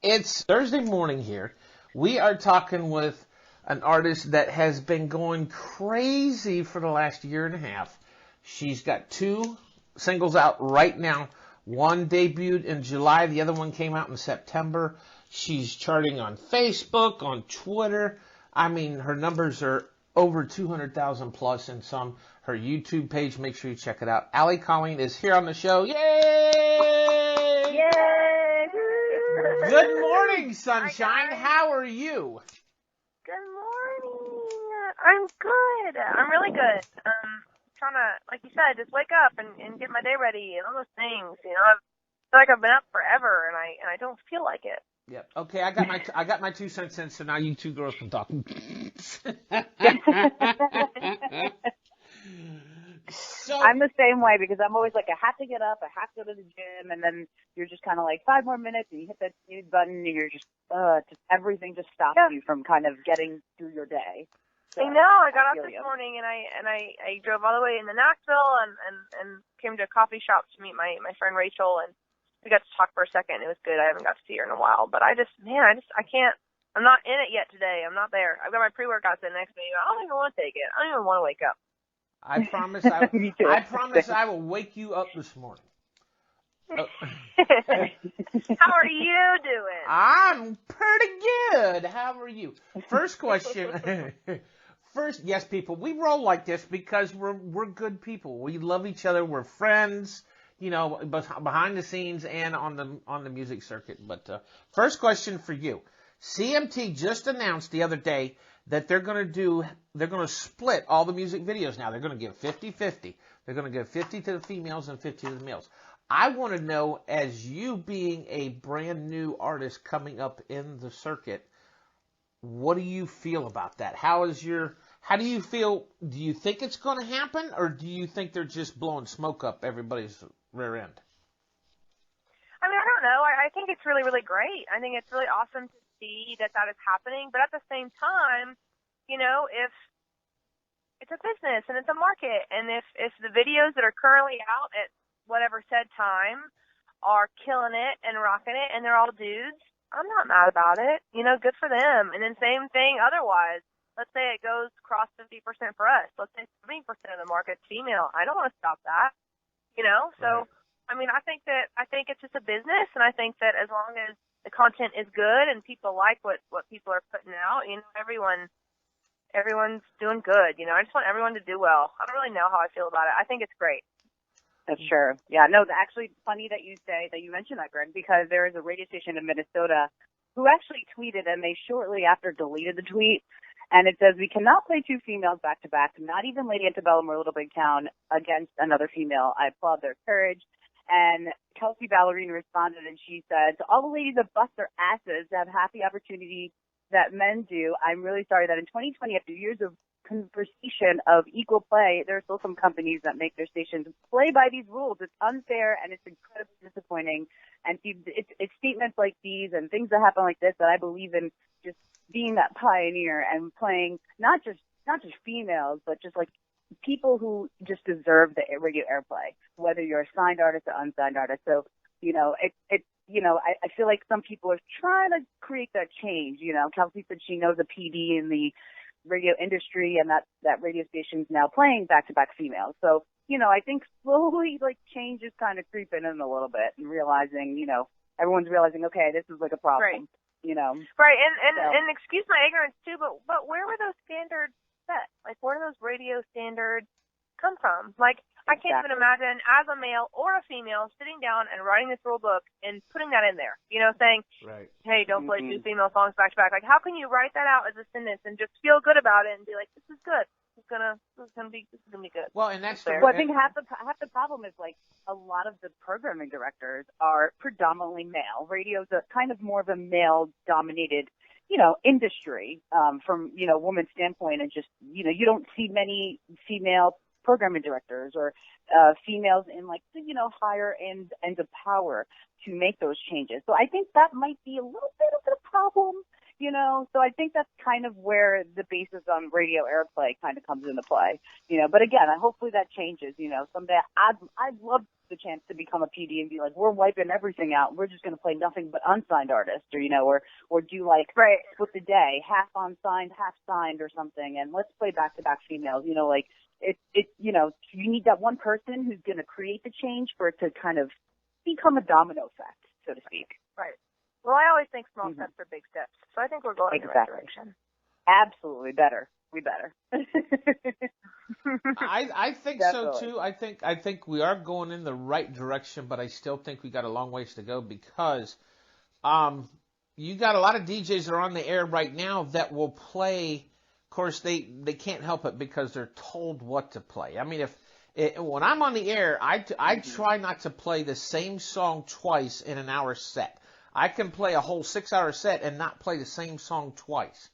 It's Thursday morning here. We are talking with an artist that has been going crazy for the last year and a half. She's got two singles out right now. One debuted in July, the other one came out in September. She's charting on Facebook, on Twitter. I mean, her numbers are over 200,000 plus in some. Her YouTube page, make sure you check it out. Allie Colleen is here on the show. Yay! Yay! Good morning, sunshine. How are you? Good morning. I'm good. I'm really good. Trying to, like you said, just wake up and get my day ready and all those things. You know, I feel like I've been up forever and I don't feel like it. Yep. Okay, I got my 2 cents in, so now you two girls can talk. So I'm the same way because I'm always like, I have to get up, I have to go to the gym, and then you're just kind of like 5 more minutes, and you hit that snooze button, and you're just everything just stops you from kind of getting through your day. So, I know. I got up this morning and I drove all the way into Nashville and came to a coffee shop to meet my friend Rachel, and we got to talk for a second. It was good. I haven't got to see her in a while, but I can't. I'm not in it yet today. I'm not there. I've got my pre-workout sitting next to me. I don't even want to take it. I don't even want to wake up. I promise I will wake you up this morning. Oh. How are you doing? I'm pretty good. How are you? First question. Yes, people, we roll like this because we're good people. We love each other. We're friends, you know, behind the scenes and on the music circuit. But first question for you. CMT just announced the other day that they're going to split all the music videos now. They're going to give 50-50. They're going to give 50 to the females and 50 to the males. I want to know, as you being a brand new artist coming up in the circuit, what do you feel about that? How do you feel? Do you think it's going to happen, or do you think they're just blowing smoke up everybody's rear end? I mean, I don't know. I think it's really, really great. I think it's really awesome to see that is happening. But at the same time, you know, if it's a business and it's a market, and if the videos that are currently out at whatever said time are killing it and rocking it and they're all dudes, I'm not mad about it. You know, good for them. And then same thing otherwise. Let's say it goes across 50% for us. Let's say 70% of the market's female. I don't want to stop that. You know, so right. I mean, I think it's just a business, and I think that as long as the content is good and people like what people are putting out, you know, everyone's doing good. You know, I just want everyone to do well. I don't really know how I feel about it. I think it's great. That's sure. Yeah, no, actually funny that you mentioned that, Greg, because there is a radio station in Minnesota who actually tweeted, and they shortly after deleted the tweet. And it says, we cannot play two females back to back, not even Lady Antebellum or Little Big Town against another female. I applaud their courage. And Kelsey Ballerina responded, and she said, to all the ladies that bust their asses to have half the opportunity that men do, I'm really sorry that in 2020, after years of conversation of equal play, there are still some companies that make their stations play by these rules. It's unfair, and it's incredibly disappointing. And it's statements like these and things that happen like this that I believe in just being that pioneer and playing not just females, but just like people who just deserve the radio airplay, whether you're a signed artist or unsigned artist. So, you know, I feel like some people are trying to create that change. You know, Kelsey said she knows a PD in the radio industry and that radio station's now playing back-to-back females. So, you know, I think slowly, like, change is kind of creeping in a little bit and realizing, you know, everyone's realizing, okay, this is like a problem. Right. You know. Right, and excuse my ignorance too, but where were those standards set? Like, where do those radio standards come from? Like, I can't even imagine as a male or a female sitting down and writing this rule book and putting that in there. You know, saying, right, hey, don't play two female songs back to back. Like, how can you write that out as a sentence and just feel good about it and be like, this is good. This is gonna be good. Well, and that's I think half the problem is, like, a lot of the programming directors are predominantly male. Radio's a kind of more of a male dominated, you know, industry, from, you know, woman's standpoint, and just, you know, you don't see many female programming directors or females in, like, you know, higher ends of power to make those changes. So I think that might be a little bit of a problem. you know. So I think that's kind of where the basis on radio airplay kind of comes into play, you know. But again, hopefully that changes, you know. Someday I'd love the chance to become a PD and be like, we're wiping everything out. We're just going to play nothing but unsigned artists, or, you know, or do like split the day, half unsigned, half signed or something, and let's play back-to-back females, you know, like it, you know, you need that one person who's going to create the change for it to kind of become a domino effect, so to speak. Right. Well, I always think small steps are big steps, so I think we're going in the right direction. Absolutely, better. We better. I think Definitely. so too. I think we are going in the right direction, but I still think we got a long ways to go because you got a lot of DJs that are on the air right now that will play. Of course, they can't help it because they're told what to play. I mean, when I'm on the air, I try not to play the same song twice in an hour set. I can play a whole 6-hour set and not play the same song twice.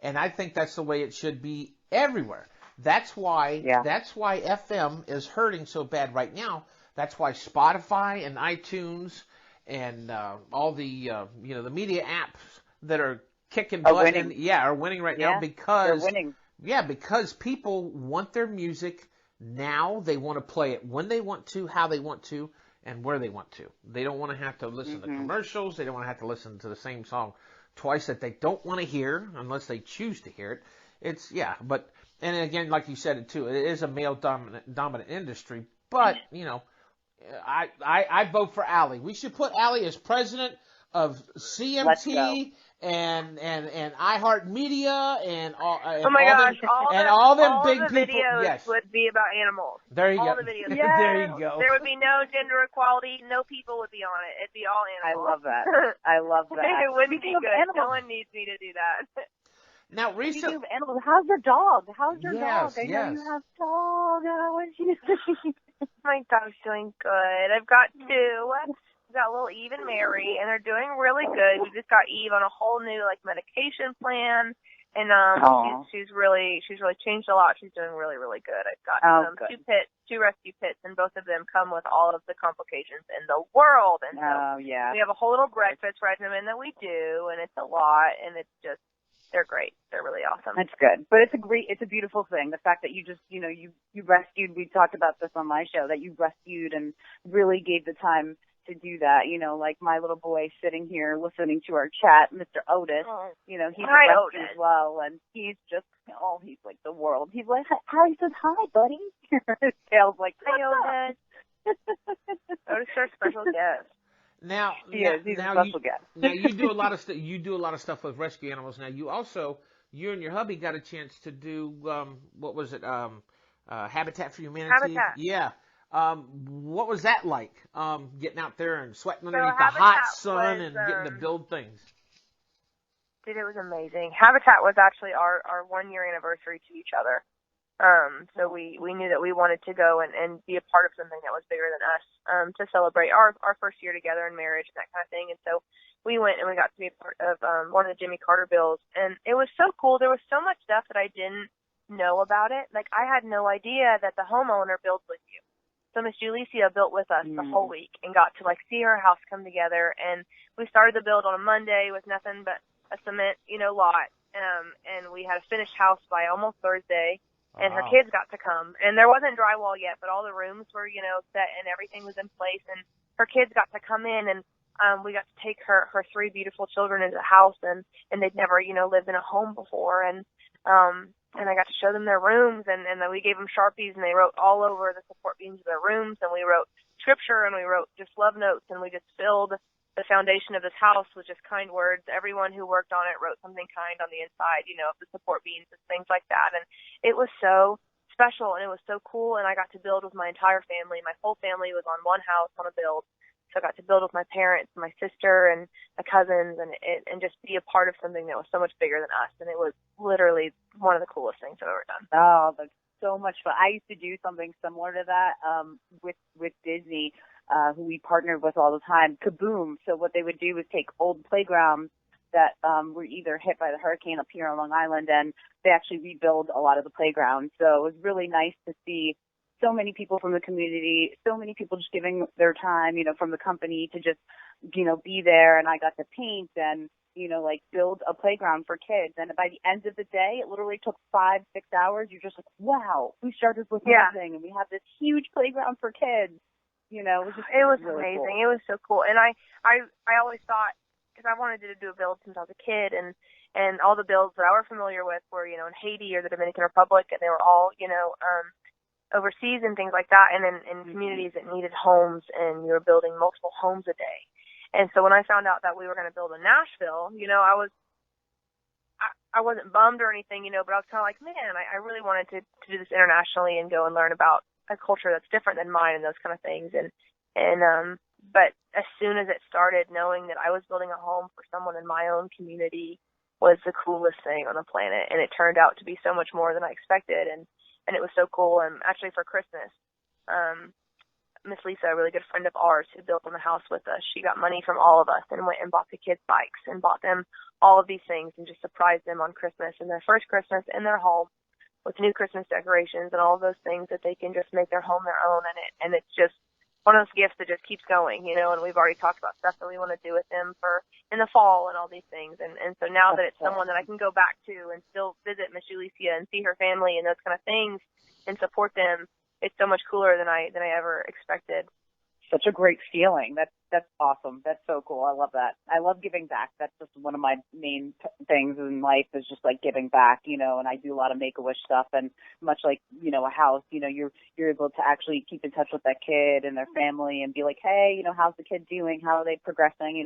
And I think that's the way it should be everywhere. That's why FM is hurting so bad right now. That's why Spotify and iTunes and all the you know, the media apps that are kicking butt are winning right now because they're winning. Yeah, because people want their music now. They want to play it when they want to, how they want to, and where they want to. They don't want to have to listen to commercials. They don't want to have to listen to the same song twice that they don't want to hear unless they choose to hear it. And again, like you said it too, it is a male dominant industry. But you know, I vote for Allie. We should put Allie as president of CMT and iHeartMedia and all. Oh my gosh! All them all big the people. Videos Yes. would be about animals. There you all go. The videos. There you go. There would be no gender equality. No people would be on it. It'd be all I animals. love that. I love that. It wouldn't be good. Animals. No one needs me to do that. Now, recently, animals. How's your dog? How's your dog? I know yes. you have dog. How is she doing? My dog's doing good. I've got 2. We've got little Eve and Mary, and they're doing really good. We just got Eve on a whole new medication plan, and she's really changed a lot. She's doing really, really good. I've got 2 rescue pits, and both of them come with all of the complications in the world. And so we have a whole little breakfast regimen that we do, and it's a lot, and it's just they're great. They're really awesome. That's good. But it's a beautiful thing. The fact that you just, you know, you rescued, we talked about this on my show, that you rescued and really gave the time to do that. You know, like my little boy sitting here listening to our chat, Mr. Otis, you know, he's a rescue as well. And he's just, he's like the world. He's like, Harry says, hi, buddy. His tail's like, hi, Otis. Otis is our special guest. Now you do a lot of you do a lot of stuff with rescue animals. Now you and your hubby got a chance to do what was it? Habitat for Humanity. Habitat. Yeah. What was that like? Getting out there and sweating underneath the hot sun and getting to build things. Dude, it was amazing. Habitat was actually our 1-year anniversary to each other. So we knew that we wanted to go and be a part of something that was bigger than us, to celebrate our first year together in marriage and that kind of thing. And so we went and we got to be a part of, one of the Jimmy Carter bills. And it was so cool. There was so much stuff that I didn't know about it. Like, I had no idea that the homeowner builds with you. So Miss Julicia built with us the whole week and got to see her house come together. And we started the build on a Monday with nothing but a cement, lot. And we had a finished house by almost Thursday. And her kids got to come. And there wasn't drywall yet, but all the rooms were, set and everything was in place. And her kids got to come in and we got to take her 3 beautiful children into the house and they'd never, lived in a home before. And I got to show them their rooms and then we gave them Sharpies and they wrote all over the support beams of their rooms and we wrote scripture and we wrote just love notes and we just filled the foundation of this house with just kind words. Everyone who worked on it wrote something kind on the inside, of the support beams and things like that. And it was so special and it was so cool. And I got to build with my entire family. My whole family was on one house on a build. So I got to build with my parents, my sister and my cousins and just be a part of something that was so much bigger than us. And it was literally one of the coolest things I've ever done. Oh, that's so much fun. I used to do something similar to that, with Disney, who we partnered with all the time, Kaboom. So what they would do was take old playgrounds that were either hit by the hurricane up here on Long Island, and they actually rebuild a lot of the playgrounds. So it was really nice to see so many people from the community, so many people just giving their time, from the company to just, be there. And I got to paint and, like build a playground for kids. And by the end of the day, it literally took 5-6 hours. You're just like, wow, we started with nothing and we have this huge playground for kids. It was really amazing. Cool. It was so cool. And I always thought, because I wanted to do a build since I was a kid, and all the builds that I were familiar with were, in Haiti or the Dominican Republic, and they were all, overseas and things like that, and in communities that needed homes, and you were building multiple homes a day. And so when I found out that we were going to build in Nashville, I wasn't bummed or anything, but I was kind of like, man, I really wanted to do this internationally and go and learn about a culture that's different than mine and those kind of things. But as soon as it started, knowing that I was building a home for someone in my own community was the coolest thing on the planet. And it turned out to be so much more than I expected. And it was so cool. And actually for Christmas, Miss Lisa, a really good friend of ours who built on the house with us, she got money from all of us and went and bought the kids bikes and bought them all of these things and just surprised them on Christmas and their first Christmas in their home with new Christmas decorations and all of those things that they can just make their home their own. And it's just one of those gifts that just keeps going, and we've already talked about stuff that we want to do with them for in the fall and all these things. And so now that it's someone that I can go back to and still visit Miss Julicia and see her family and those kind of things and support them, it's so much cooler than I ever expected. Such a great feeling. That's awesome. That's so cool. I love that. I love giving back. That's just one of my main things in life is just like giving back, and I do a lot of Make-A-Wish stuff, and much like, a house, you're able to actually keep in touch with that kid and their family and be like, hey, how's the kid doing? How are they progressing?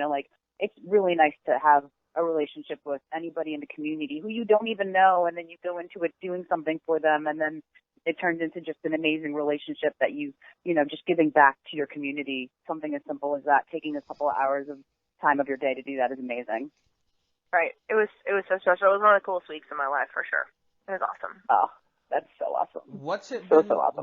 It's really nice to have a relationship with anybody in the community who you don't even know, and then you go into it doing something for them, and then it turns into just an amazing relationship that just giving back to your community, something as simple as that, taking a couple of hours of time of your day to do that is amazing. Right. It was so special. It was one of the coolest weeks of my life for sure. It was awesome. Oh, that's so awesome.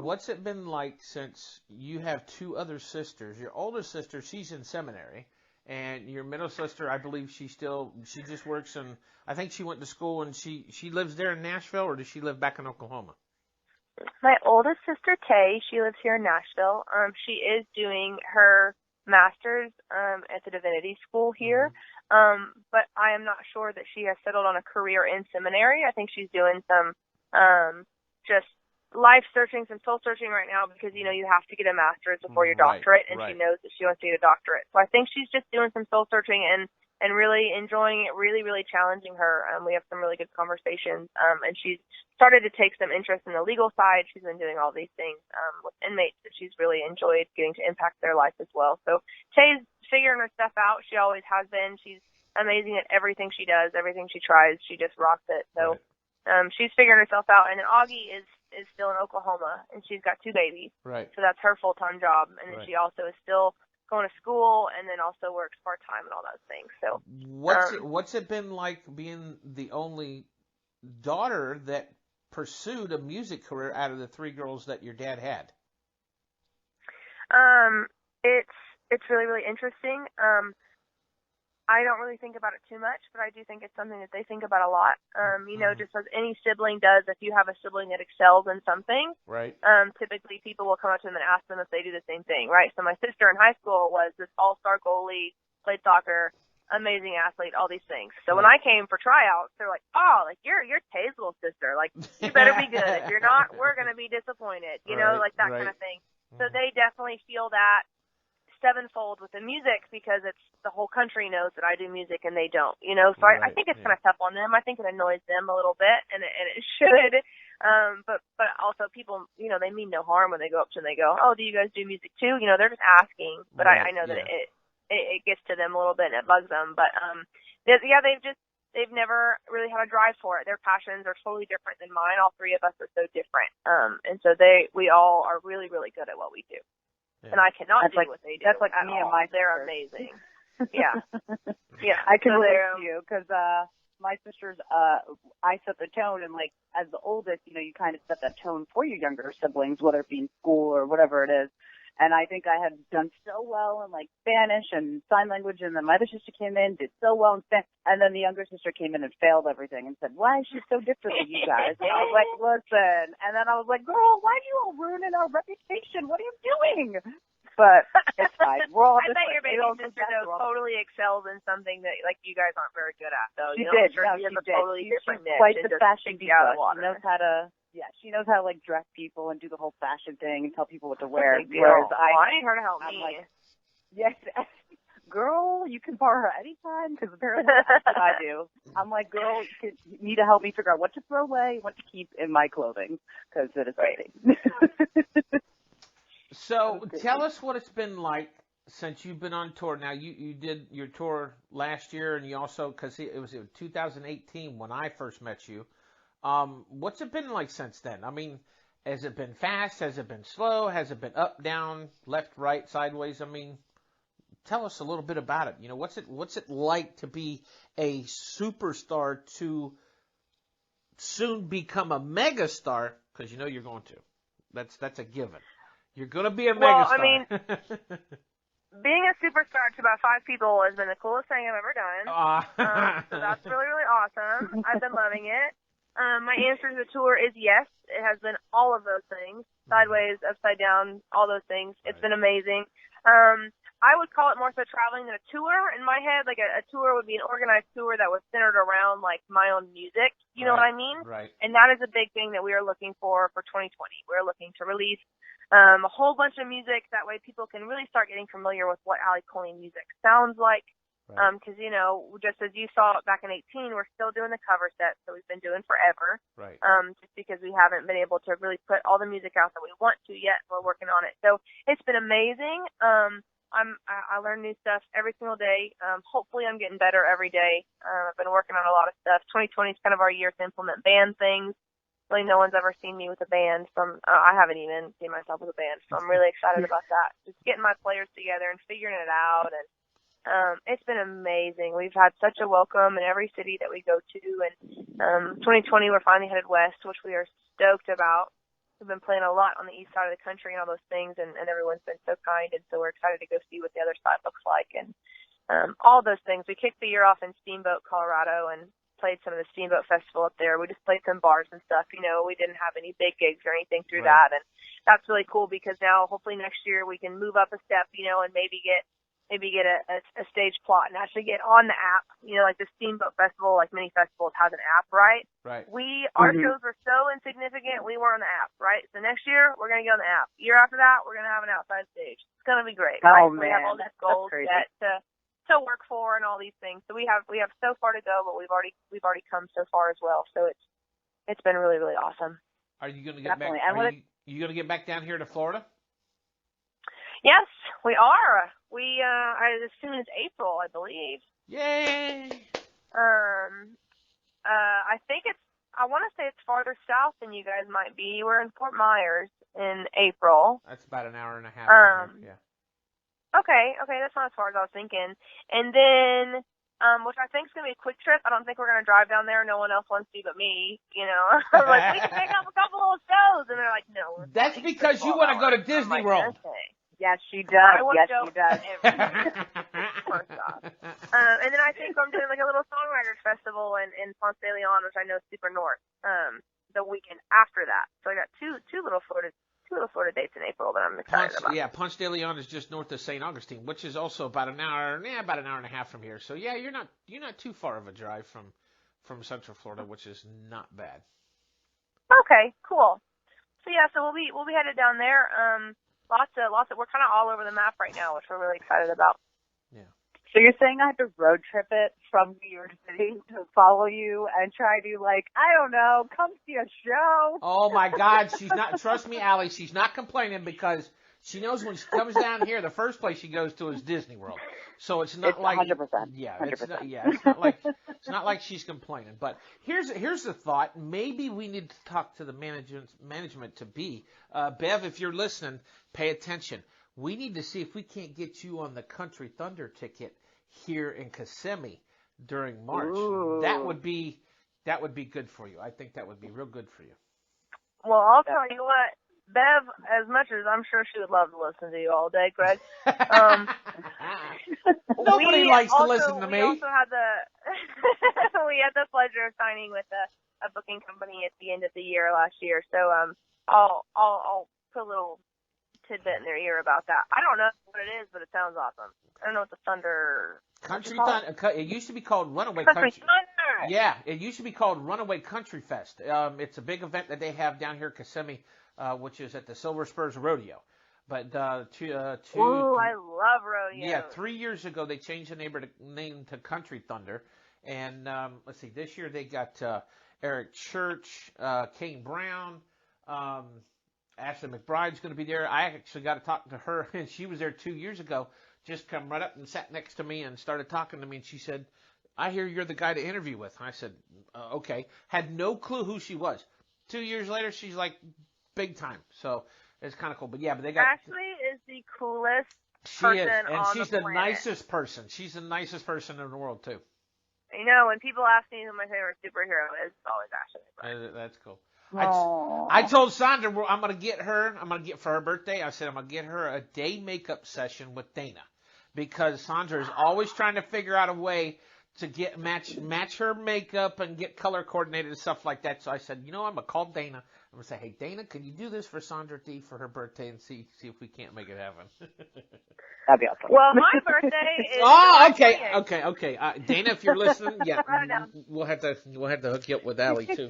What's it been like since you have two other sisters? Your older sister, she's in seminary, and your middle sister, I believe she just works in, I think she went to school and she lives there in Nashville, or does she live back in Oklahoma? My oldest sister, Tay, she lives here in Nashville. She is doing her master's at the divinity school here, but I am not sure that she has settled on a career in seminary. I think she's doing some just life searching, some soul searching right now because, you have to get a master's before your doctorate, and she knows that she wants to get a doctorate. So I think she's just doing some soul searching and really enjoying it, really, really challenging her. We have some really good conversations, and she's started to take some interest in the legal side. She's been doing all these things with inmates that she's really enjoyed getting to impact their life as well. So Tay's figuring her stuff out. She always has been. She's amazing at everything she does, everything she tries. She just rocks it. So she's figuring herself out. And then Augie is still in Oklahoma, and she's got 2 babies. Right. So that's her full-time job. And then she also is still going to school and then also works part-time and all those things. So what's it been like being the only daughter that pursued a music career out of the 3 girls that your dad had? It's really, really interesting. I don't really think about it too much, but I do think it's something that they think about a lot. Just as any sibling does, if you have a sibling that excels in something, right? Typically people will come up to them and ask them if they do the same thing, right? So my sister in high school was this all-star goalie, played soccer, amazing athlete, all these things. So when I came for tryouts, they're like, oh, like you're Tay's little sister. Like, you better be good. If you're not, we're going to be disappointed, like that kind of thing. So they definitely feel that sevenfold with the music because it's the whole country knows that I do music and they don't, So I think it's kind of tough on them. I think it annoys them a little bit, and it should. But also people, they mean no harm when they go up to and they go, oh, do you guys do music too? They're just asking. But I know that it gets to them a little bit and it bugs them. But they've never really had a drive for it. Their passions are totally different than mine. All 3 of us are so different. And so we all are really, really good at what we do. Yeah. And I cannot do what they do. That's like me and my They're sisters. amazing. Yeah. Yeah. I can relate to you because my sisters, I set the tone, and like as the oldest, you kind of set that tone for your younger siblings, whether it be in school or whatever it is. And I think I had done so well in like Spanish and sign language, and then my other sister came in, did so well in Spanish, and then the younger sister came in and failed everything and said, why is she so different than you guys? And I was like, listen. And then I was like, girl, why are you all ruining our reputation? What are you doing? but it's fine. We're all I just bet your baby like, sister though totally excels in something that like you guys aren't very good at though. She you know, did. Sure, No, she has she a totally did. different She's niche. quite and the just fashion sticks diva. out of the She water. knows how to, she knows how to like dress people and do the whole fashion thing and tell people what to wear. Big deal. Whereas I need her to help I'm me. like, yes, girl, you can borrow her anytime because apparently that's what I do. I'm like, girl, you need to help me figure out what to throw away, what to keep in my clothing because it is crazy. So tell us what it's been like since you've been on tour. Now, you did your tour last year, and you also, because it was 2018 when I first met you. What's it been like since then? I mean, has it been fast? Has it been slow? Has it been up, down, left, right, sideways? I mean, tell us a little bit about it. You know, what's it like to be a superstar to soon become a megastar? Because you know you're going to. That's a given. You're going to be a megastar. Well, I mean, being a superstar to about 5 people has been the coolest thing I've ever done. So that's really, really awesome. I've been loving it. My answer to the tour is yes. It has been all of those things. Sideways, upside down, all those things. It's been amazing. I would call it more so traveling than a tour in my head. Like a tour would be an organized tour that was centered around like my own music. You know what I mean? Right. And that is a big thing that we are looking for 2020. We're looking to release a whole bunch of music. That way people can really start getting familiar with what Allie Colleen music sounds like. Because, you know, just as you saw back in 18, we're still doing the cover set, so we've been doing forever. Right. Just because we haven't been able to really put all the music out that we want to yet. We're working on it. So it's been amazing. I learn new stuff every single day. Hopefully I'm getting better every day. I've been working on a lot of stuff. 2020 is kind of our year to implement band things. Really no one's ever seen me with a band I haven't even seen myself with a band, so I'm really excited about that. Just getting my players together and figuring it out, and it's been amazing. We've had such a welcome in every city that we go to, and 2020 we're finally headed west, which we are stoked about. We've been playing a lot on the east side of the country and all those things, and everyone's been so kind, and so we're excited to go see what the other side looks like, and all those things. We kicked the year off in Steamboat, Colorado, and played some of the Steamboat Festival up there. We just played some bars and stuff. You know, we didn't have any big gigs or anything through that, and that's really cool because now hopefully next year we can move up a step, you know, and maybe get a stage plot and actually get on the app. You know, like the Steamboat Festival, like many festivals, has an app, right? Right. Our shows were so insignificant, we were on the app, right? So next year, we're going to get on the app. Year after that, we're going to have an outside stage. It's going to be great. Oh, right? man. We have all these goals set to work for and all these things. So we have so far to go, but we've already come so far as well. So it's been really, really awesome. Are you going to get back? You going to get back down here to Florida? Yes, we are. We as soon as April, I believe. Yay! I think I want to say it's farther south than you guys might be. We're in Fort Myers in April. That's about an hour and a half from here. Yeah. Okay, that's not as far as I was thinking. And then, which I think is going to be a quick trip. I don't think we're going to drive down there. No one else wants to but me, you know. I'm like, we can pick up a couple of shows. And they're like, no. That's because you want to go to Disney World. Okay. Yes, she does. Yes, she does. First off. And then I think I'm doing like a little songwriters festival in Ponce de Leon, which I know is super north, the weekend after that. So I got two little Florida dates in April that I'm excited about. Yeah, Ponce de Leon is just north of St. Augustine, which is also about an hour and a half from here. So yeah, you're not too far of a drive from Central Florida, which is not bad. Okay, cool. So yeah, so we'll be headed down there. Lots of we're kind of all over the map right now, which we're really excited about. Yeah. So you're saying I have to road trip it from New York City to follow you and try to, like, I don't know, come see a show? Oh my God, she's not. Trust me, Allie, she's not complaining because she knows when she comes down here, the first place she goes to is Disney World. So it's not 100%. Yeah, 100%. It's not like she's complaining. But here's the thought. Maybe we need to talk to the management to be Bev, if you're listening, pay attention. We need to see if we can't get you on the Country Thunder ticket here in Kissimmee during March. Ooh. That would be good for you. I think that would be real good for you. Well, I'll tell you what, Bev, as much as I'm sure she would love to listen to you all day, Greg. Nobody likes to listen to me. We also had we had the pleasure of signing with a booking company at the end of the year last year. So I'll put a little tidbit in their ear about that. I don't know what it is, but it sounds awesome. I don't know what the Thunder... Country Thunder. It used to be called Runaway Country Country. Thunder! Yeah, it used to be called Runaway Country Fest. It's a big event that they have down here at Kissimmee, which is at the Silver Spurs Rodeo. But Ooh, I love rodeo. Yeah, 3 years ago they changed the name to Country Thunder, and let's see, this year they got Eric Church, Kane Brown, Ashley McBride's going to be there. I actually got to talk to her, and she was there 2 years ago. Just come right up and sat next to me and started talking to me, and she said, "I hear you're the guy to interview with." And I said, "Okay." Had no clue who she was. 2 years later, she's like big time. So it's kind of cool. But yeah, but they got. Ashley is the coolest She person is, and on she's the the planet. nicest person. She's the nicest person in the world too. You know, when people ask me who my favorite superhero is, it's always Ashley. That's cool. Aww. I told Sandra I'm going to get her, for her birthday, I said I'm going to get her a day makeup session with Dana. Because Sandra is always trying to figure out a way to match her makeup and get color coordinated and stuff like that. So I said, I'm going to call Dana. I'm going to say, "Hey, Dana, can you do this for Sandra Dee for her birthday and see if we can't make it happen?" That'd be awesome. Well, my birthday is... Oh, okay. Dana, if you're listening, yeah, we'll have to hook you up with Allie too.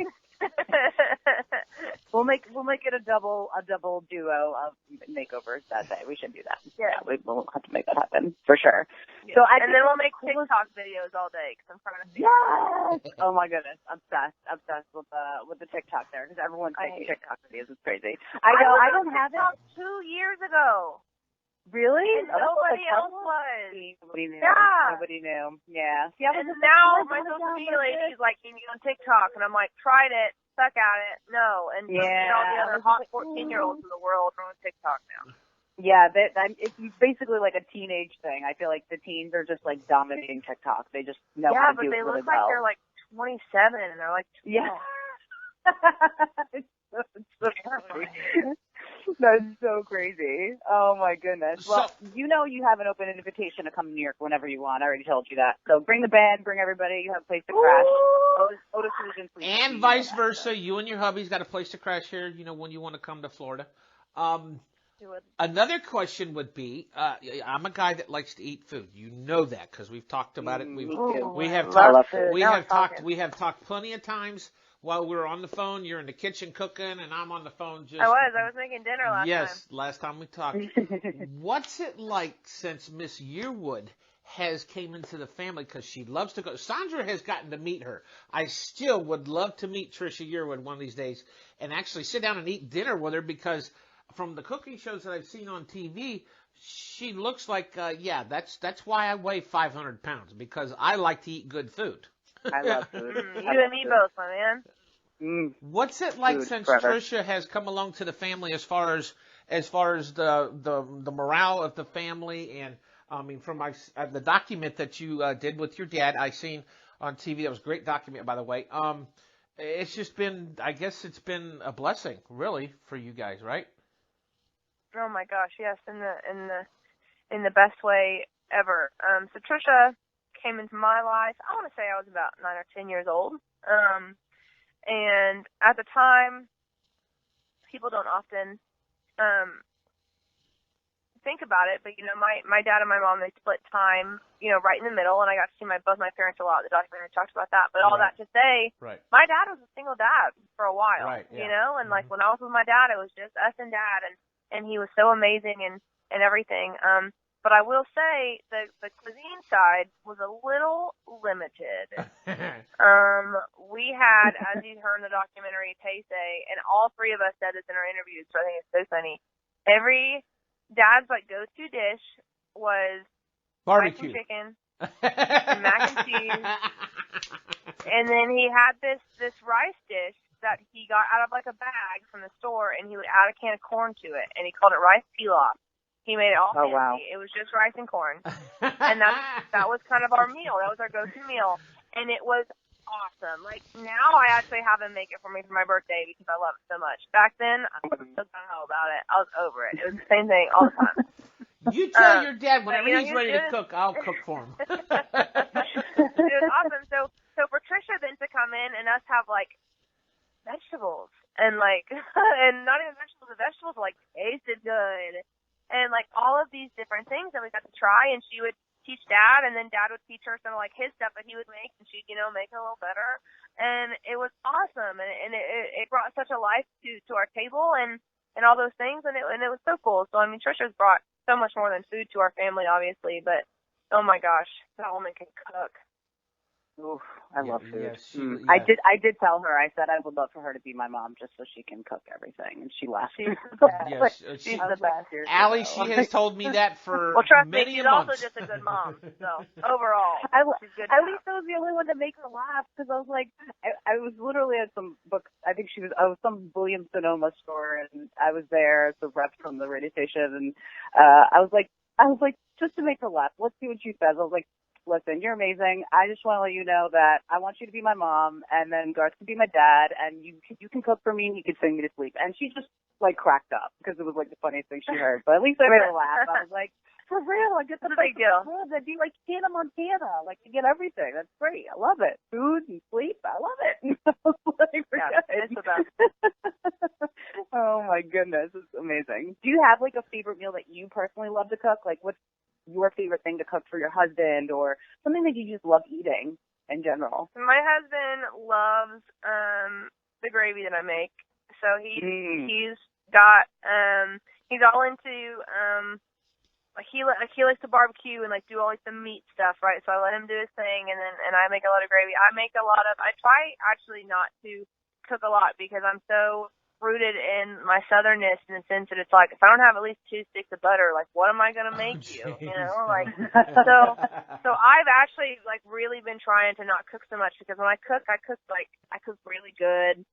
We'll make it a double duo of makeovers that day. We should do that. Yeah, we'll have to make that happen for sure. Yeah. So and then we'll make TikTok videos all day because I'm trying to figure Yes! Oh my goodness, obsessed with the TikTok there because everyone's making TikTok videos. It's crazy. I know. I don't have it. 2 years ago. Really? And nobody else was. Nobody knew. Yeah. Nobody knew. Yeah. See, I was And now my social media lady's like, "Can you get on TikTok?" And I'm like, "Tried it, suck at it, no." And all the other hot 14-year-olds in the world are on TikTok now. Yeah, it's basically like a teenage thing. I feel like the teens are just like dominating TikTok. They just know how to do it really well. Yeah, but they look like they're like 27 and they're like 12. Yeah. It's so crazy. That's so crazy. Oh my goodness. Well, you have an open invitation to come to New York whenever you want. I already told you that. So bring the band, bring everybody. You have a place to crash. Otis Solutions, please. And vice versa. You and your hubby's got a place to crash here, when you want to come to Florida. Another question would be, I'm a guy that likes to eat food. You know that because we've talked about it. We have talked plenty of times while we were on the phone. You're in the kitchen cooking, and I'm on the phone just. I was making dinner last time. Yes, last time we talked. What's it like since Miss Yearwood has came into the family because she loves to go? Sandra has gotten to meet her. I still would love to meet Trisha Yearwood one of these days and actually sit down and eat dinner with her because from the cooking shows that I've seen on TV, she looks like, that's why I weigh 500 pounds, because I like to eat good food. I love food. You and me both, my man. What's it like since Trisha has come along to the family as far as the morale of the family? And I mean, from the document that you did with your dad, I seen on TV. That was a great document, by the way. It's just been, I guess it's been a blessing, really, for you guys, right? Oh my gosh, yes, in the best way ever. So Trisha came into my life. I want to say I was about 9 or 10 years old. And at the time, people don't often think about it, but my dad and my mom, they split time, right in the middle, and I got to see both my parents a lot. The documentary talks about that. But all that to say, my dad was a single dad for a while, and like when I was with my dad, it was just us and dad, and he was so amazing and everything. But I will say the cuisine side was a little limited. We had, as you heard in the documentary, Taysay, and all three of us said this in our interviews, so I think it's so funny. Every dad's go-to dish was barbecue chicken and mac and cheese. And then he had this rice dish that he got out of a bag from the store, and he would add a can of corn to it, and he called it rice pilaf. He made it all fancy. Wow. It was just rice and corn. And that was kind of our meal. That was our go-to meal. And it was awesome. Now I actually have him make it for me for my birthday because I love it so much. Back then, I wasn't so gung-ho about it. I was over it. It was the same thing all the time. You tell your dad whenever he's ready to cook, I'll cook for him. It was awesome. So for Trisha then to come in and us have vegetables and like, and not even vegetables. The vegetables like tasted good, and like all of these different things that we got to try. And she would teach Dad, and then Dad would teach her some of like his stuff that he would make, and she'd make it a little better. And it was awesome, and it brought such a life to our table and all those things, and it was so cool. So I mean, Trisha's brought so much more than food to our family, obviously, but oh my gosh, that woman can cook. Oof, I love food. Yeah. I did tell her. I said I would love for her to be my mom just so she can cook everything, and she laughed. She's the best. Yes, She's the best. Allie, she has told me that for well, trust many me, she's months. also just a good mom. So overall, she's good. At least I was the only one to make her laugh because I was like, I was literally at some books. I was some Williams Sonoma store, and I was there as the rep from the radio station, and I was like, just to make her laugh. Let's see what she says. I was like, listen, you're amazing. I just want to let you know that I want you to be my mom, and then Garth can be my dad, and you can cook for me, and you can sing me to sleep. And she just like cracked up because it was like the funniest thing she heard. But at least I made her laugh. I was like, for real, I get the big deal. I'd be like Hannah Montana, like you get everything. That's great. I love it. Food and sleep. I love it. It's the best. Oh my goodness, it's amazing. Do you have like a favorite meal that you personally love to cook? Like what's your favorite thing to cook for your husband, or something that you just love eating in general? My husband loves the gravy that I make. So he's got he's all into he likes to barbecue and like do all like the meat stuff, right? So I let him do his thing, and I make a lot of gravy. I try actually not to cook a lot because I'm so rooted in my southernness in the sense that it's like if I don't have at least 2 sticks of butter, like what am I gonna make you? You know, like so I've actually like really been trying to not cook so much because when I cook really good,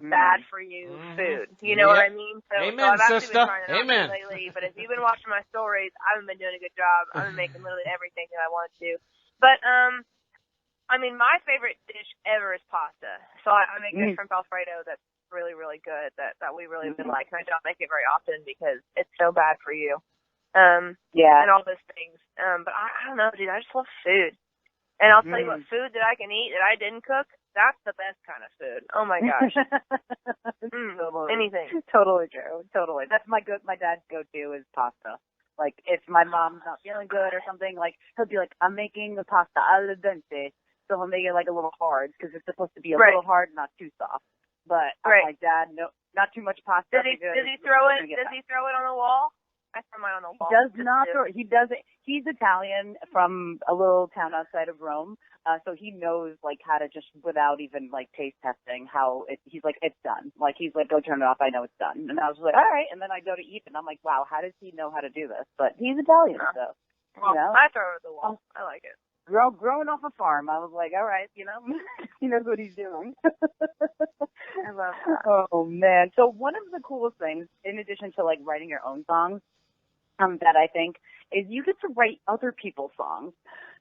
bad for you food. You know what I mean? So Amen, I've actually sister. been trying to not cook lately. But if you've been watching my stories, I haven't been doing a good job. I've been making literally everything that I wanted to. But I mean, my favorite dish ever is pasta. So I make a shrimp Alfredo that's really, really good that we really like. And I don't make it very often because it's so bad for you. And all those things. But I don't know, dude. I just love food. And I'll tell you what food that I can eat that I didn't cook, that's the best kind of food. Oh my gosh. Anything. Totally true. Totally. That's my dad's go-to is pasta. Like if my mom's not feeling good or something, like he'll be like, I'm making the pasta al dente. So he'll make it like a little hard because it's supposed to be a little hard, not too soft. But I'm like, Dad, no, not too much pasta. Does he throw it? Does he throw it on the wall? I throw mine on the wall. He does not throw it. He does it. He's Italian from a little town outside of Rome, so he knows like how to just without even like taste testing he's like, it's done. Like he's like, go turn it off. I know it's done. And I was like, all right. And then I go to eat, and I'm like, wow, how does he know how to do this? But he's Italian, so well, you know? I throw it at the wall. I like it. Growing off a farm, I was like, all right, you know, he knows what he's doing. I love that. Oh, man. So one of the coolest things, in addition to, like, writing your own songs, that I think, is you get to write other people's songs.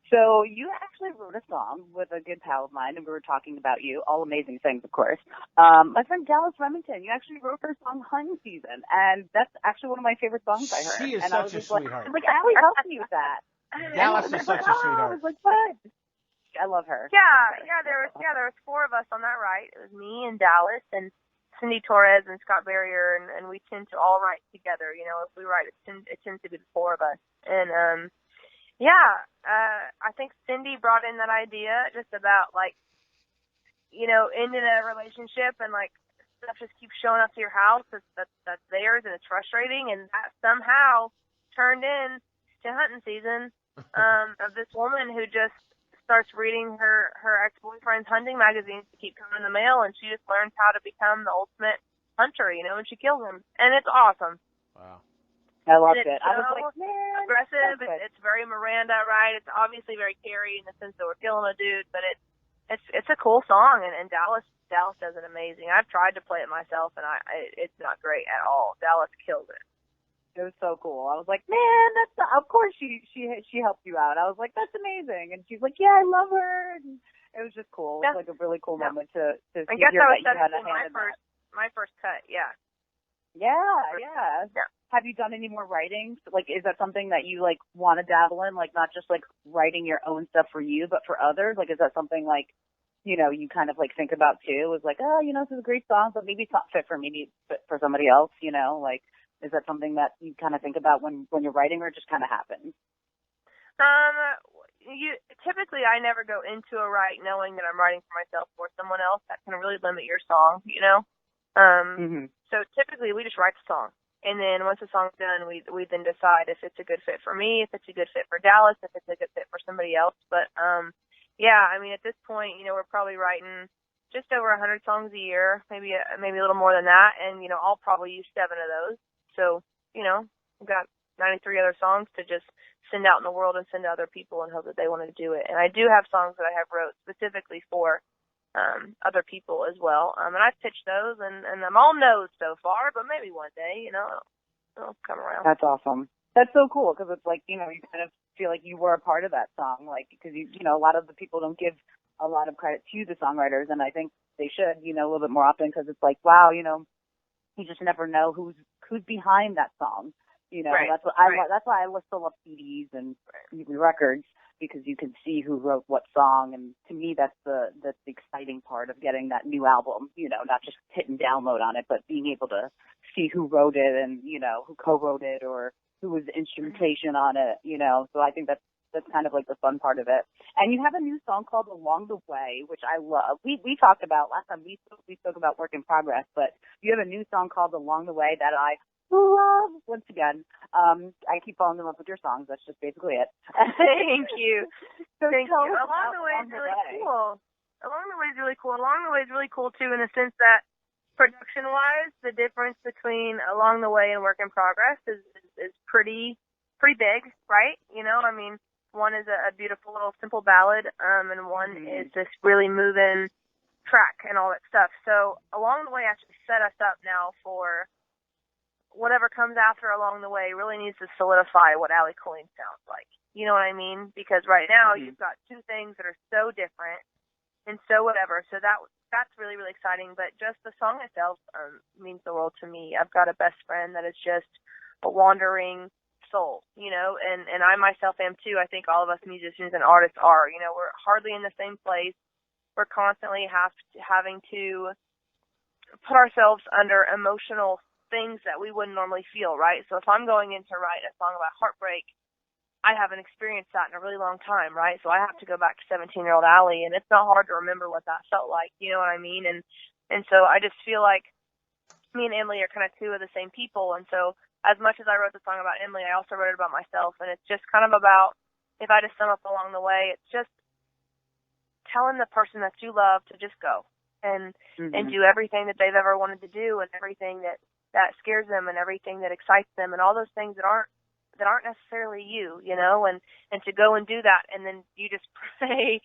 So you actually wrote a song with a good pal of mine, and we were talking about you, all amazing things, of course. My friend Dallas Remington, you actually wrote her song Hunting Season, and that's actually one of my favorite songs by her. She is and such a sweeteart. I was like, Allie, help me with that. Dallas is such a sweetheart. I was like, what? I love her. There was 4 of us on that write. It was me and Dallas and Cindy Torres and Scott Barrier, and we tend to all write together. You know, if we write, it tends to be the 4 of us. And I think Cindy brought in that idea just about like, you know, ending a relationship and like stuff just keeps showing up to your house that's theirs and it's frustrating, and that somehow turned in to hunting season. Of this woman who just starts reading her ex-boyfriend's hunting magazines to keep coming in the mail, and she just learns how to become the ultimate hunter, you know, and she kills him. And it's awesome. Wow. I loved it. So I was like, man, aggressive. It's very Miranda, right? It's obviously very Carrie in the sense that we're killing a dude, but it's a cool song, and Dallas does it amazing. I've tried to play it myself, and it's not great at all. Dallas kills it. It was so cool. I was like, man, of course she helped you out. I was like, that's amazing. And she's like, yeah, I love her. And it was just cool. It was like a really cool moment to I guess hear that that you had a hand in that. My first cut, yeah. Yeah. Have you done any more writing? Like, is that something that you like want to dabble in? Like, not just like writing your own stuff for you, but for others? Like, is that something like you kind of like think about too, is like, oh, this is a great song, but maybe it's not fit for me, maybe it's fit for somebody else, like, is that something that you kind of think about when you're writing, or it just kind of happens? Typically I never go into a write knowing that I'm writing for myself or someone else. That can really limit your song, So typically we just write the song. And then once the song's done, we then decide if it's a good fit for me, if it's a good fit for Dallas, if it's a good fit for somebody else. But, at this point, we're probably writing just over 100 songs a year, maybe a little more than that. And, I'll probably use 7 of those. So, we've got 93 other songs to just send out in the world and send to other people and hope that they want to do it. And I do have songs that I have wrote specifically for other people as well. And I've pitched those, and I'm all no's so far, but maybe one day, it'll come around. That's awesome. That's so cool, because it's like, you kind of feel like you were a part of that song, like, because, a lot of the people don't give a lot of credit to the songwriters, and I think they should, a little bit more often, because it's like, wow, you just never know who's behind that song. Right. That's why I still love CDs and records, because you can see who wrote what song, and to me that's the exciting part of getting that new album, not just hit and download on it, but being able to see who wrote it and, who co-wrote it or who was the instrumentation on it, so I think that's kind of like the fun part of it. And you have a new song called Along the Way, which I love. We talked about last time we spoke about Work in Progress, but you have a new song called Along the Way that I love. Once again, I keep falling in love with your songs. That's just basically it. Thank you. So Thank you. Along the Way is really cool. Along the Way is really cool. Along the Way is really cool too, in the sense that production-wise, the difference between Along the Way and Work in Progress is pretty big, right? One is a beautiful little simple ballad, and one is this really moving track and all that stuff. So Along the Way actually set us up now for whatever comes after Along the Way. Really needs to solidify what Allie Colleen sounds like. You know what I mean? Because right now you've got two things that are so different and so whatever. So that's really, really exciting. But just the song itself means the world to me. I've got a best friend that is just a wandering soul, and I myself am too. I think all of us musicians and artists are. We're hardly in the same place. We're constantly having to put ourselves under emotional things that we wouldn't normally feel, right? So if I'm going in to write a song about heartbreak, I haven't experienced that in a really long time, right? So I have to go back to 17-year-old Allie, and it's not hard to remember what that felt like, you know what I mean? And so I just feel like me and Emily are kind of two of the same people, and so as much as I wrote the song about Emily, I also wrote it about myself, and it's just kind of about, if I just sum up Along the Way, it's just telling the person that you love to just go and do everything that they've ever wanted to do, and everything that scares them, and everything that excites them, and all those things that aren't necessarily you, and to go and do that, and then you just pray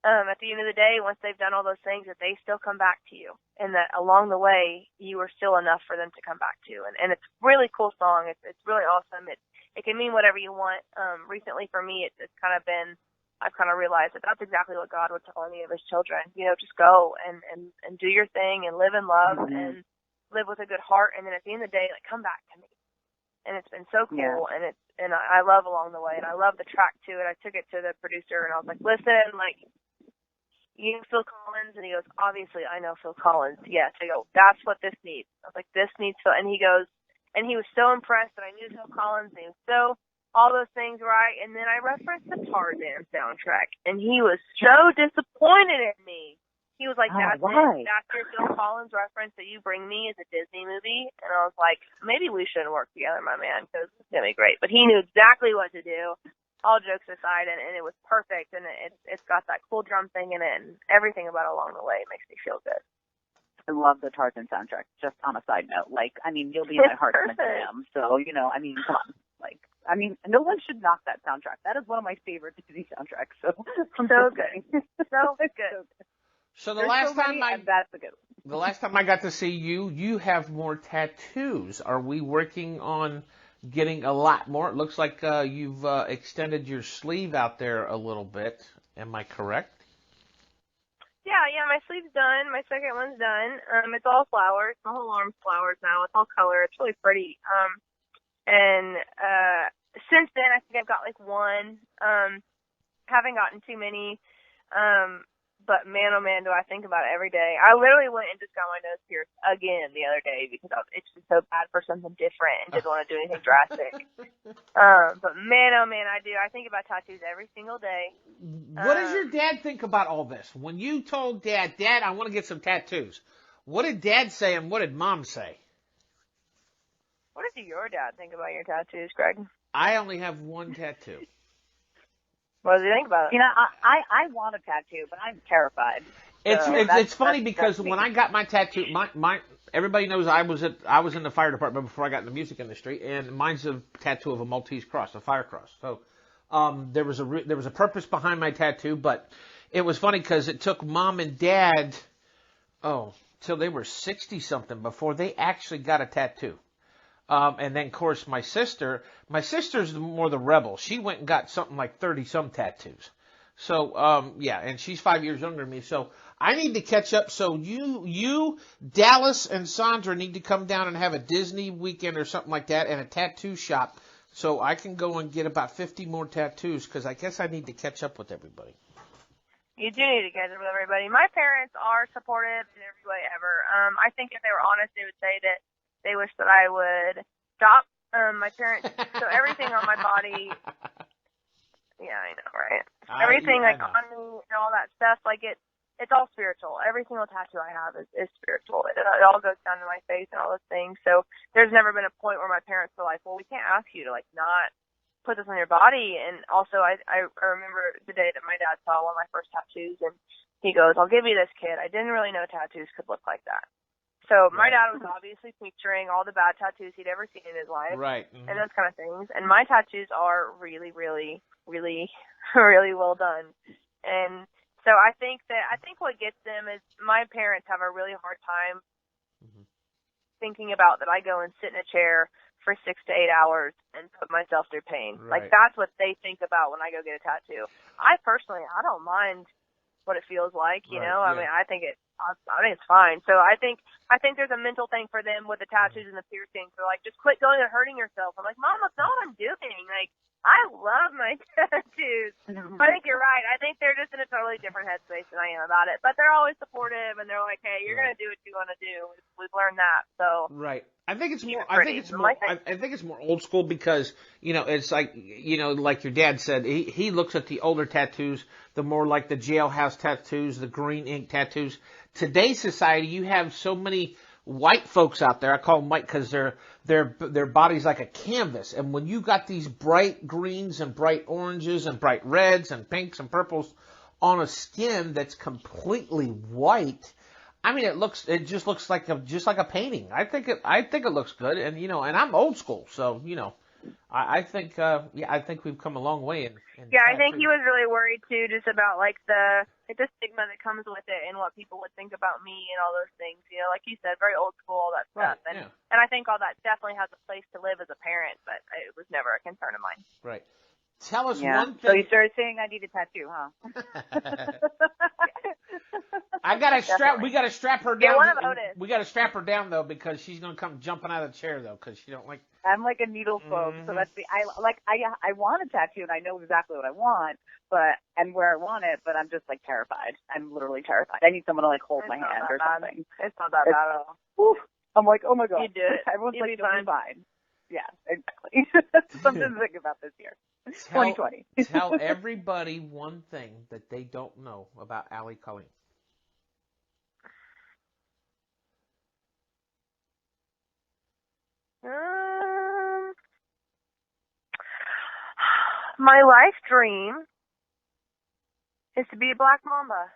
at the end of the day, once they've done all those things, that they still come back to you, and that along the way you are still enough for them to come back to. And it's a really cool song. It's really awesome. It can mean whatever you want. Recently for me, it's kind of been, I've kind of realized that that's exactly what God would tell any of his children. Just go and do your thing and live in love and live with a good heart. And then at the end of the day, like, come back to me. And it's been so cool. Yeah. And I love Along the Way, and I love the track to it. I took it to the producer and I was like, listen, like, you know Phil Collins? And he goes, obviously I know Phil Collins. Yes. I go, that's what this needs. I was like, this needs Phil. And he goes, and he was so impressed that I knew Phil Collins, and he was so all those things right. And then I referenced the Tarzan soundtrack, and he was so disappointed in me. He was like, that's it. That's your Phil Collins reference that you bring me as a Disney movie? And I was like, maybe we shouldn't work together, my man, because it's going to be great. But he knew exactly what to do. All jokes aside, and it was perfect, and it's got that cool drum thing in it, and everything about Along the Way makes me feel good. I love the Tarzan soundtrack, just on a side note. Like, you'll be in my heart when I am. So, come on. Like, no one should knock that soundtrack. That is one of my favorite Disney soundtracks. So good. So good. So the last time that's a good one. The last time I got to see you have more tattoos. Are we working on getting a lot more? It looks like you've extended your sleeve out there a little bit. Am I correct? Yeah, my sleeve's done. My second one's done. It's all flowers. My whole arm's flowers now. It's all color. It's really pretty. And since then, I think I've got like one. Haven't gotten too many. But man, oh man, do I think about it every day. I literally went and just got my nose pierced again the other day because I was itching so bad for something different and didn't want to do anything drastic. But man, oh man, I do. I think about tattoos every single day. What does your dad think about all this? When you told Dad, I want to get some tattoos, what did Dad say and what did Mom say? What does your dad think about your tattoos, Greg? I only have one tattoo. What does he think about it? You know, I want a tattoo, but I'm terrified. It's funny because when I got my tattoo, my everybody knows I was in the fire department before I got in the music industry, and mine's a tattoo of a Maltese cross, a fire cross. So there was a purpose behind my tattoo, but it was funny because it took Mom and Dad till they were 60 something before they actually got a tattoo. And then, of course, my sister's more the rebel. She went and got something like 30-some tattoos. So, and she's 5 years younger than me. So I need to catch up. So you, Dallas and Sandra need to come down and have a Disney weekend or something like that and a tattoo shop so I can go and get about 50 more tattoos because I guess I need to catch up with everybody. You do need to catch up with everybody. My parents are supportive in every way ever. I think if they were honest, they would say that they wish that I would stop. My parents, so everything on my body, yeah, I know, right? Everything on me and all that stuff, like it's all spiritual. Every single tattoo I have is spiritual. It all goes down to my face and all those things. So there's never been a point where my parents were like, well, we can't ask you to like not put this on your body. And also I remember the day that my dad saw one of my first tattoos and he goes, I'll give you this, kid. I didn't really know tattoos could look like that. So my dad was obviously picturing all the bad tattoos he'd ever seen in his life, right? Mm-hmm. And those kind of things. And my tattoos are really, really, really, really well done. And so I think what gets them is my parents have a really hard time thinking about that I go and sit in a chair for 6 to 8 hours and put myself through pain. Right. Like that's what they think about when I go get a tattoo. I don't mind what it feels like, you know. I mean, I think it's fine. So I think there's a mental thing for them with the tattoos and the piercings. They're like, just quit going and hurting yourself. I'm like, Mom, that's not what I'm doing. Like, I love my tattoos. I think you're right. I think they're just in a totally different headspace than I am about it. But they're always supportive, and they're like, hey, you're gonna do what you want to do. We've learned that. So right. I think it's more old school because, you know, it's like, you know, like your dad said, he looks at the older tattoos, the more like the jailhouse tattoos, the green ink tattoos. Today's society, you have so many white folks out there. I call them white because their body's like a canvas. And when you got these bright greens and bright oranges and bright reds and pinks and purples on a skin that's completely white, I mean, it just looks like a painting. I think it looks good, and you know, and I'm old school, so you know, I think we've come a long way. I think he was really worried too, just about like the stigma that comes with it and what people would think about me and all those things. You know, like you said, very old school, all that stuff, and I think all that definitely has a place to live as a parent, but it was never a concern of mine. Right. Tell us one thing. So you started saying I need a tattoo, huh? We gotta strap her down. One of Otis. We gotta strap her down though because she's gonna come jumping out of the chair though because she don't like. I'm like a needle phobe, so that's I want a tattoo and I know exactly what I want, and where I want it, but I'm just like terrified. I'm literally terrified. I need someone to like hold my hand or something. It's not that bad at all. Oof. I'm like, oh my god. You do it. Everyone's You'll like, be fine. fine. Yeah, exactly. Something to think about this year. 2020. Tell everybody one thing that they don't know about Allie Colleen. My life dream is to be a black mamba.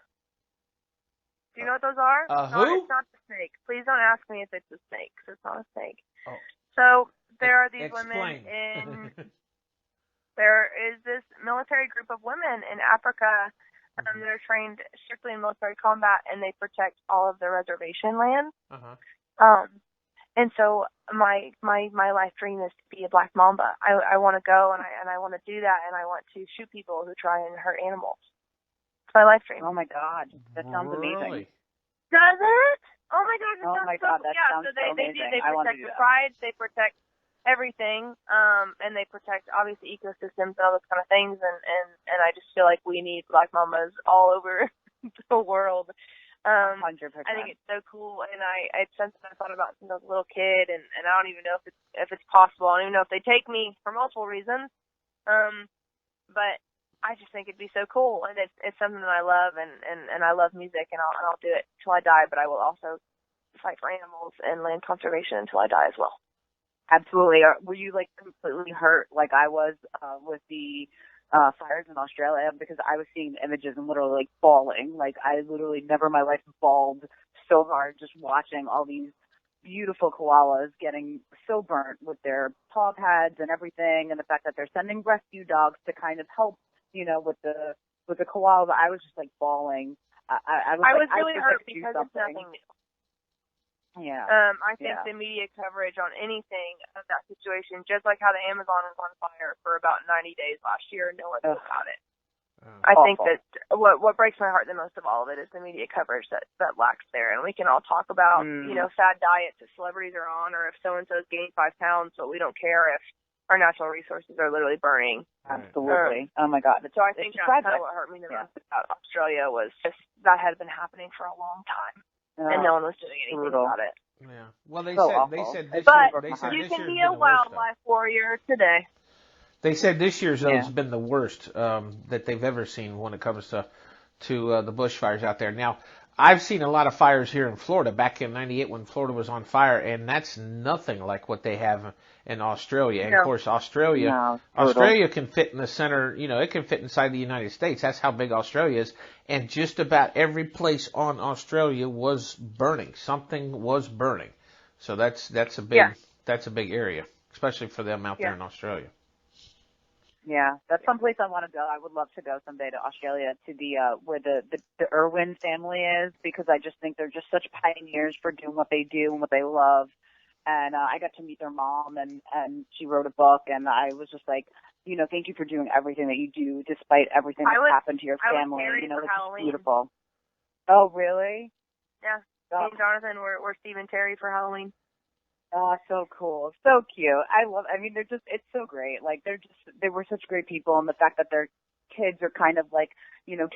Do you know what those are? Who? It's not the snake. Please don't ask me if it's a snake, because it's not a snake. Oh. So there are these Explain. women there is this military group of women in Africa that are trained strictly in military combat, and they protect all of the reservation land. And so my life dream is to be a black mamba. I want to go and I want to do that, and I want to shoot people who try and hurt animals. It's my life dream. Oh my god, that sounds amazing. Does it? Oh my god, that sounds so amazing. They protect the pride, they protect everything, and they protect obviously ecosystems and all those kind of things, and I just feel like we need black mamas all over the world. 100%. I think it's so cool, and it's something I thought about since I was a little kid, and I don't even know if it's possible. I don't even know if they take me for multiple reasons. But I just think it'd be so cool, and it's something that I love, and I love music, and I'll do it till I die. But I will also fight for animals and land conservation until I die as well. Absolutely. Were you like completely hurt like I was with the fires in Australia? Because I was seeing images and literally like bawling. Like I literally never in my life bawled so hard just watching all these beautiful koalas getting so burnt with their paw pads and everything, and the fact that they're sending rescue dogs to kind of help, with the koalas. I was just like bawling. I was really hurt because it's nothing new. Yeah. I think the media coverage on anything of that situation, just like how the Amazon was on fire for about 90 days last year, no one knew about it. I think that what breaks my heart the most of all of it is the media coverage that lacks there. And we can all talk about, fad diets that celebrities are on, or if so-and-so's gained 5 pounds, but we don't care if our natural resources are literally burning. Absolutely. Oh my God. So I think that's kind of what hurt me the most about Australia was just that had been happening for a long time. And no one was doing anything about it. Yeah. Well, they said this year. You can be a wildlife warrior today. They said this year's has been the worst that they've ever seen when it comes to the bushfires out there. Now, I've seen a lot of fires here in Florida back in '98 when Florida was on fire, and that's nothing like what they have in Australia. And of course, Australia can fit in the center. It can fit inside the United States. That's how big Australia is. And just about every place on Australia was burning. Something was burning. So that's a big area, especially for them out there in Australia. Yeah, that's someplace I want to go. I would love to go someday to Australia, to the where the Irwin family is, because I just think they're just such pioneers for doing what they do and what they love. And I got to meet their mom, and she wrote a book, and I was just like, thank you for doing everything that you do, despite everything that's happened to your family. It's beautiful. Oh, really? Yeah. Me and Jonathan were Steve and Terry for Halloween. Oh, so cool. So cute. It's so great. Like, they were such great people, and the fact that their kids are kind of like,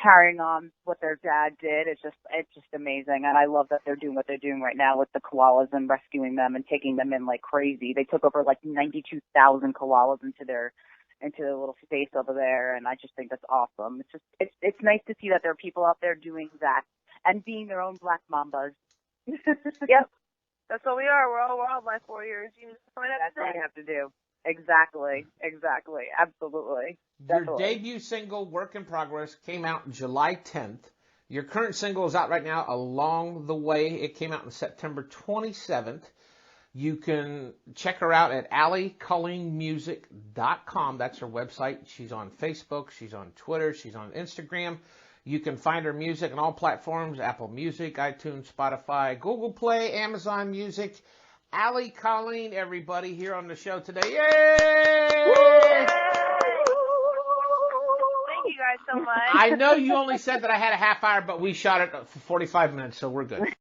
carrying on what their dad did, it's just amazing. And I love that they're doing what they're doing right now with the koalas and rescuing them and taking them in like crazy. They took over like 92,000 koalas into their little space over there, and I just think that's awesome. It's nice to see that there are people out there doing that and being their own black mambas. Yep. That's what we are. We're all wildlife warriors. That's what we have to do. Exactly. Absolutely. Your debut single, Work in Progress, came out July 10th. Your current single is out right now, Along the Way. It came out on September 27th. You can check her out at AllieColleenMusic.com. That's her website. She's on Facebook. She's on Twitter. She's on Instagram. You can find her music on all platforms, Apple Music, iTunes, Spotify, Google Play, Amazon Music. Allie Colleen, everybody, here on the show today. Yay! Thank you guys so much. I know you only said that I had a half hour, but we shot it for 45 minutes, so we're good.